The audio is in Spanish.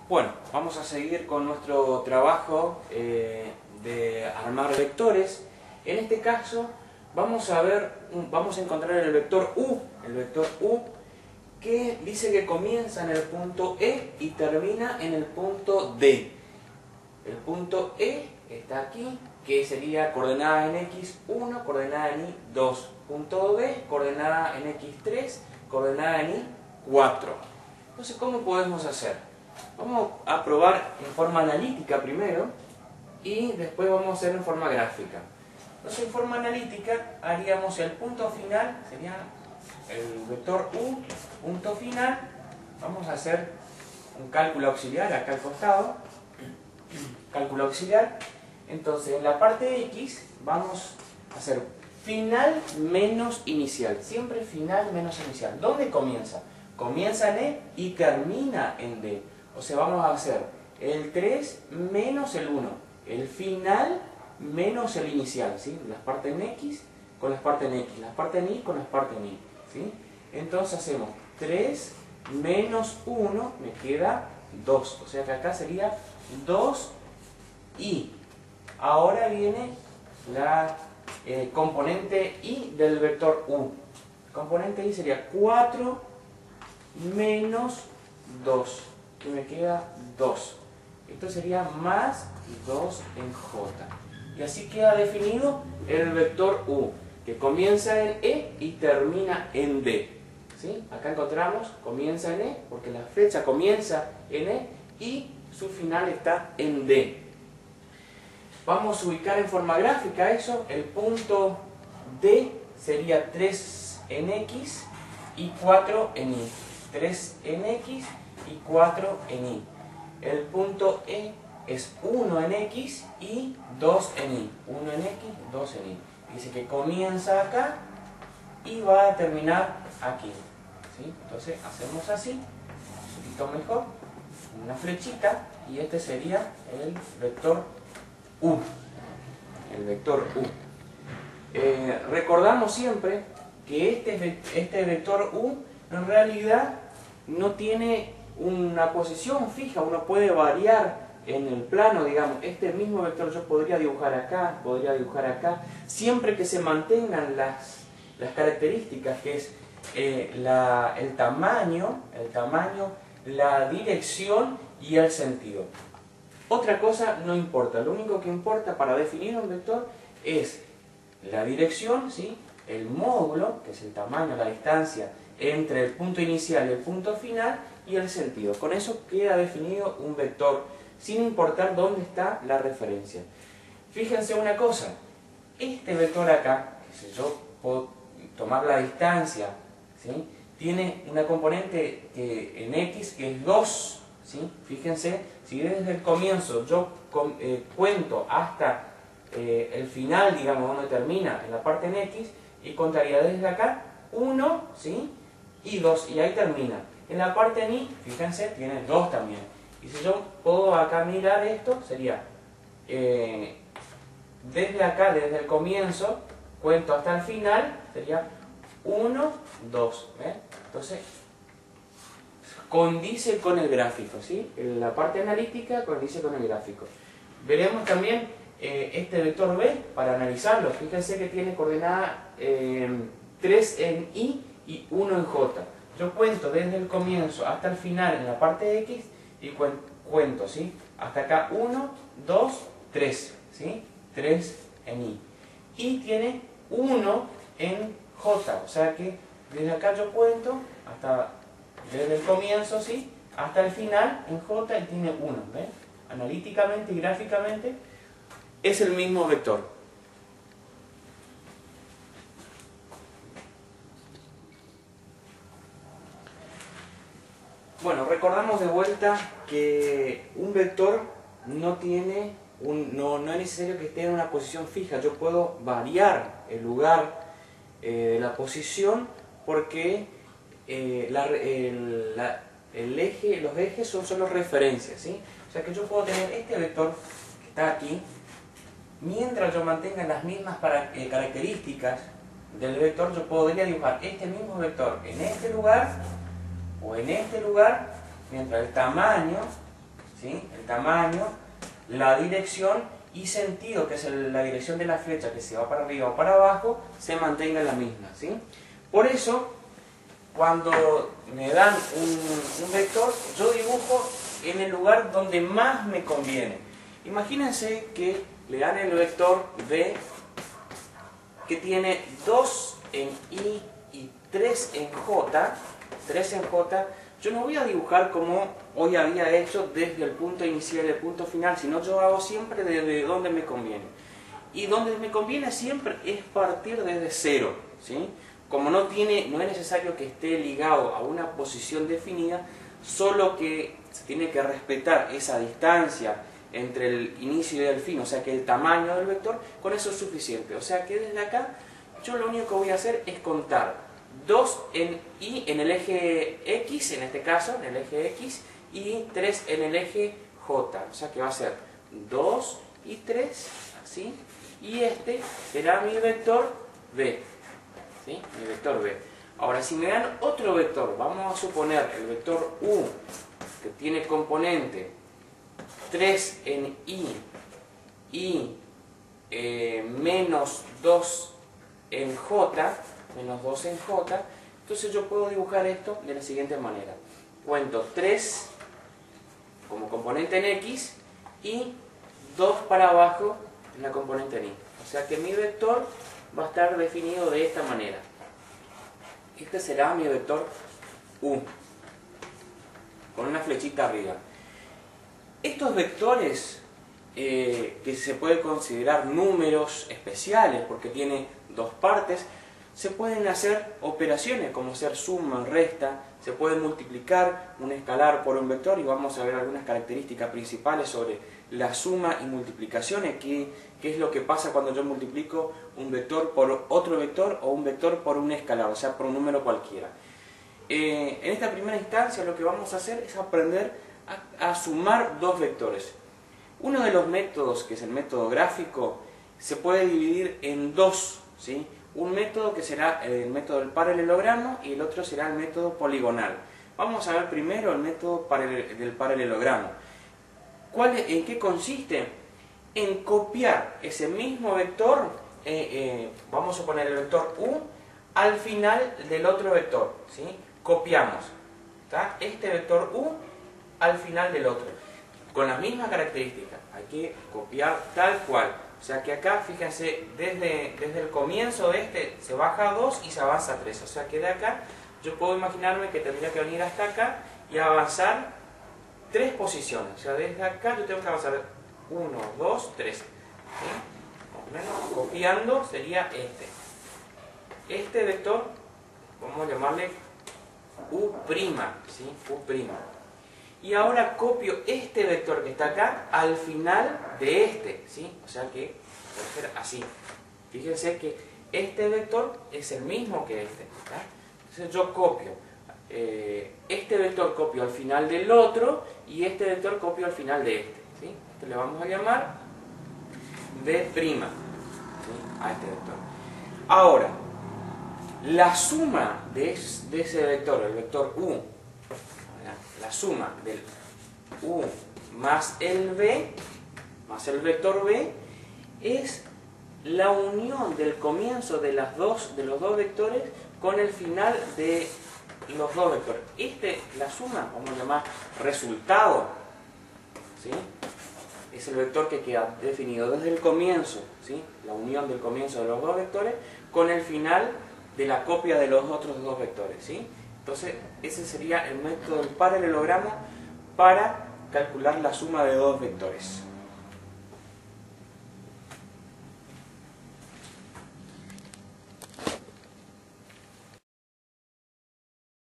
Bueno, vamos a seguir con nuestro trabajo de armar vectores. En este caso vamos a encontrar el vector U, que dice que comienza en el punto E y termina en el punto D. El punto E está aquí, que sería coordenada en X1, coordenada en Y2. Punto D, coordenada en X3, coordenada en Y4. Entonces, ¿cómo podemos hacer? Vamos a probar en forma analítica primero y después vamos a hacer en forma gráfica. Entonces, en forma analítica haríamos el punto final, sería el vector U, punto final. Vamos a hacer un cálculo auxiliar acá al costado. Cálculo auxiliar. Entonces, en la parte X vamos a hacer final menos inicial. Siempre final menos inicial. ¿Dónde comienza? Comienza en E y termina en D. O sea, vamos a hacer el 3 menos el 1. El final menos el inicial, ¿sí? Las partes en X con las partes en X. Las partes en Y con las partes en Y, ¿sí? Entonces hacemos 3 menos 1, me queda 2. O sea que acá sería 2Y. Ahora viene la componente Y del vector U. Componente Y sería 4 menos 2, que me queda 2. Esto sería más 2 en J. Y así queda definido el vector U, que comienza en E y termina en D. ¿Sí? Acá encontramos, comienza en E, porque la flecha comienza en E y su final está en D. Vamos a ubicar en forma gráfica eso. El punto D sería 3 en X y 4 en Y. 3 en X y 4 en Y. El punto E es 1 en X y 2 en Y. 1 en X, 2 en Y. Dice que comienza acá y va a terminar aquí. ¿Sí? Entonces hacemos así, un poquito mejor, una flechita, y este sería el vector U. El vector U. Recordamos siempre que este vector U en realidad no tiene una posición fija, uno puede variar en el plano, digamos, este mismo vector yo podría dibujar acá, siempre que se mantengan las características, que es el tamaño, la dirección y el sentido. Otra cosa no importa, lo único que importa para definir un vector es la dirección, ¿sí? El módulo, que es el tamaño, la distancia entre el punto inicial y el punto final, y el sentido. Con eso queda definido un vector, sin importar dónde está la referencia. Fíjense una cosa, este vector acá, que si yo puedo tomar la distancia, ¿sí? Tiene una componente en X que es 2, ¿sí? Fíjense, si desde el comienzo yo cuento hasta el final, digamos, donde termina en la parte en X, y contaría desde acá 1, ¿sí? Y 2, y ahí termina. En la parte en Y, fíjense, tiene 2 también. Y si yo puedo acá mirar esto, sería desde acá, desde el comienzo, cuento hasta el final, sería 1, 2. ¿Ven? Entonces, condice con el gráfico, ¿sí? La parte analítica condice con el gráfico. Veremos también este vector B para analizarlo. Fíjense que tiene coordenada 3 en Y y 1 en J. Yo cuento desde el comienzo hasta el final en la parte X y cuento, ¿sí? Hasta acá 1, 2, 3, ¿sí? 3 en Y. Y tiene 1 en J, o sea que desde acá yo cuento hasta desde el comienzo, ¿sí? Hasta el final en J y tiene 1, ¿ven? Analíticamente y gráficamente es el mismo vector. Bueno, recordamos de vuelta que un vector no tiene no es necesario que esté en una posición fija. Yo puedo variar el lugar de la posición porque los ejes son solo referencias, ¿sí? O sea que yo puedo tener este vector que está aquí, mientras yo mantenga las mismas características del vector, yo podría dibujar este mismo vector en este lugar o en este lugar, mientras el tamaño ¿sí? El tamaño, la dirección y sentido, que es la dirección de la flecha que se va para arriba o para abajo, se mantenga la misma, ¿sí? Por eso, cuando me dan un vector, yo dibujo en el lugar donde más me conviene. Imagínense que le dan el vector V, que tiene 2 en I y 3 en J. 3 en J, yo no voy a dibujar como hoy había hecho desde el punto inicial y el punto final, sino yo hago siempre desde donde me conviene. Y donde me conviene siempre es partir desde cero, ¿sí? Como no es necesario que esté ligado a una posición definida, solo que se tiene que respetar esa distancia entre el inicio y el fin, o sea que el tamaño del vector, con eso es suficiente. O sea que desde acá yo lo único que voy a hacer es contar 2 en Y en el eje X, en este caso, en el eje X, y 3 en el eje J. O sea que va a ser 2 y 3, así, y este será mi vector V, ¿sí? Mi vector V. Ahora, si me dan otro vector, vamos a suponer el vector U, que tiene componente 3 en I y menos 2 en J, menos 2 en J, entonces yo puedo dibujar esto de la siguiente manera. Cuento 3 como componente en X y 2 para abajo en la componente en Y. O sea que mi vector va a estar definido de esta manera. Este será mi vector U, con una flechita arriba. Estos vectores, que se puede considerar números especiales porque tiene 2 partes, se pueden hacer operaciones como hacer suma, resta, se puede multiplicar un escalar por un vector y vamos a ver algunas características principales sobre la suma y multiplicaciones, qué es lo que pasa cuando yo multiplico un vector por otro vector o un vector por un escalar, o sea, por un número cualquiera. En esta primera instancia lo que vamos a hacer es aprender a sumar 2 vectores. Uno de los métodos, que es el método gráfico, se puede dividir en 2, ¿sí? Un método que será el método del paralelogramo y el otro será el método poligonal. Vamos a ver primero el método del paralelogramo. ¿En qué consiste? En copiar ese mismo vector, vamos a poner el vector U, al final del otro vector, ¿sí? Copiamos, ¿está? Este vector U al final del otro, con las mismas características. Hay que copiar tal cual. O sea que acá, fíjense, desde el comienzo de este se baja 2 y se avanza 3. O sea que de acá yo puedo imaginarme que tendría que venir hasta acá y avanzar 3 posiciones. O sea, desde acá yo tengo que avanzar 1, 2, 3. ¿Sí? Más o menos copiando sería este. Este vector, vamos a llamarle U', ¿sí? U'. Y ahora copio este vector que está acá al final de este, ¿sí? O sea que puede ser así. Fíjense que este vector es el mismo que este, ¿tá? Entonces yo copio, este vector copio al final del otro y este vector copio al final de este, ¿sí? Este le vamos a llamar V', ¿sí? A este vector. Ahora, la suma de ese vector, el vector U, la suma del U más el V, más el vector V, es la unión del comienzo de los dos vectores con el final de los dos vectores. La suma, vamos a llamar resultado, ¿sí? Es el vector que queda definido desde el comienzo, ¿sí? La unión del comienzo de los dos vectores con el final de la copia de los otros dos vectores, ¿sí? Entonces, ese sería el método del paralelogramo para calcular la suma de 2 vectores.